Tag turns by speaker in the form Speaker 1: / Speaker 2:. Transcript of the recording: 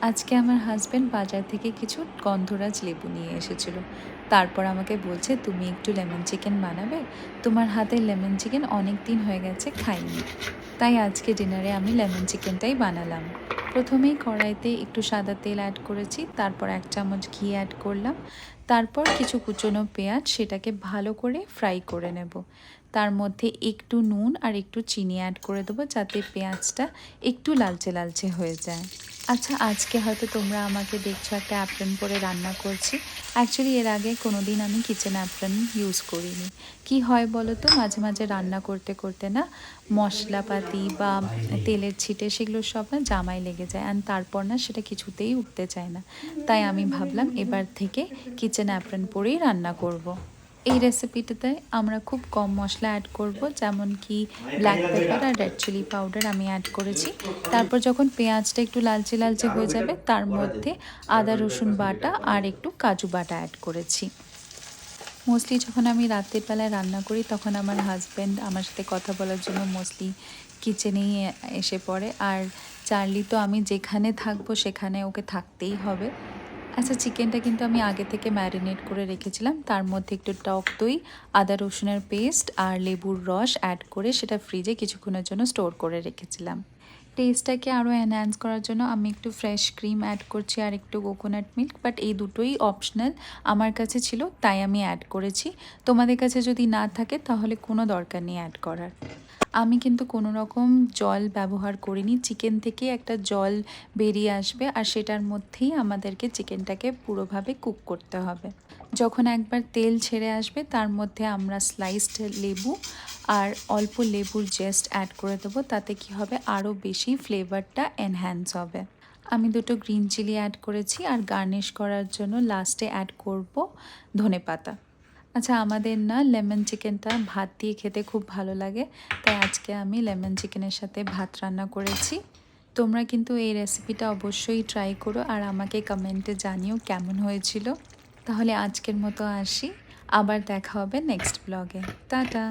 Speaker 1: আজকে আমার হাজব্যান্ড বাজার থেকে কিছু গন্ধরাজ লেবু নিয়ে এসেছিল। তারপর আমাকে বলছে, তুমি একটু লেমন চিকেন বানাবে? তোমার হাতের লেমন চিকেন অনেক দিন হয়ে গেছে খাইনি। তাই আজকে ডিনারে আমি লেমন চিকেনটাই বানালাম। প্রথমেই কড়াইতে একটু সাদা তেল অ্যাড করেছি, তারপর 1 চামচ ঘি অ্যাড করলাম, তারপর কিছু কুচনো পেঁয়াজ সেটাকে ভালো করে ফ্রাই করে নেব। তার মধ্যে একটু নুন আর একটু চিনি অ্যাড করে দেবো, যাতে পেঁয়াজটা একটু লালচে লালচে হয়ে যায়। আচ্ছা, আজকে হয়তো তোমরা আমাকে দেখছো একটা অ্যাপ্রন পরে রান্না করছি। অ্যাকচুয়ালি এর আগে কোনো দিন আমি কিচেন অ্যাপ্রন ইউজ করিনি। কি হয় বলো তো, মাঝে মাঝে রান্না করতে করতে না মশলাপাতি বা তেলের ছিটে সেগুলো সব না জামায় লেগে যায়, অ্যান্ড তারপর না সেটা কিছুতেই উঠতে চায় না। তাই আমি ভাবলাম এবার থেকে কিচেন অ্যাপ্রন পরেই রান্না করব। এই রেসিপিটাতে আমরা খুব কম মশলা অ্যাড করব, যেমন কি ব্ল্যাক পেপার আর রেড চিলি পাউডার আমি অ্যাড করেছি। তারপর যখন পেঁয়াজটা একটু লালচে লালচে হয়ে যাবে, তার মধ্যে আদা রসুন বাটা আর একটু কাজু বাটা অ্যাড করেছি। মোস্টলি যখন আমি রাতের বেলায় রান্না করি, তখন আমার হাজব্যান্ড আমার সাথে কথা বলার জন্য মোস্টলি কিচেনেই এসে পড়ে। আর চার্লি তো আমি যেখানে থাকবো সেখানে ওকে থাকতেই হবে। আচ্ছা, চিকেনটা কিন্তু আমি আগে থেকে ম্যারিনেট করে রেখেছিলাম। তার মধ্যে একটু টক দই, আদা রসুনের পেস্ট আর লেবুর রস অ্যাড করে সেটা ফ্রিজে কিছুক্ষণের জন্য স্টোর করে রেখেছিলাম। টেস্টটাকে আরও এনহ্যান্স করার জন্য আমি একটু ফ্রেশ ক্রিম অ্যাড করছি আর একটু কোকোনাট মিল্ক, বাট এই দুটোই অপশনাল। আমার কাছে ছিল তাই আমি অ্যাড করেছি। তোমাদের কাছে যদি না থাকে তাহলে কোনো দরকার নেই অ্যাড করার। আমি কিন্তু কোনো রকম জল ব্যবহার করিনি। চিকেন থেকে একটা জল বেরিয়ে আসবে, আর সেটার মধ্যেই আমাদেরকে চিকেনটাকে পুরোভাবে কুক করতে হবে। যখন একবার তেল ছেড়ে আসবে, তার মধ্যে আমরা স্লাইসড লেবু আর অল্প লেবুর জেস্ট অ্যাড করে দেবো। তাতে কি হবে, আরও বেশি ফ্লেভারটা এনহ্যান্স হবে। আমি দুটো গ্রিন চিলি অ্যাড করেছি, আর গার্নিশ করার জন্য লাস্টে অ্যাড করব ধনেপাতা। আচ্ছা, আমাদের না লেমন চিকেনটা ভাত দিয়ে খেতে খুব ভালো লাগে, তাই আজকে আমি লেমন চিকেনের সাথে ভাত রান্না করেছি। তোমরা কিন্তু এই রেসিপিটা অবশ্যই ট্রাই করো আর আমাকে কমেন্টে জানিও কেমন হয়েছিল। তাহলে আজকের মতো আসি, আবার দেখা হবে নেক্সট ব্লগে। টাটা।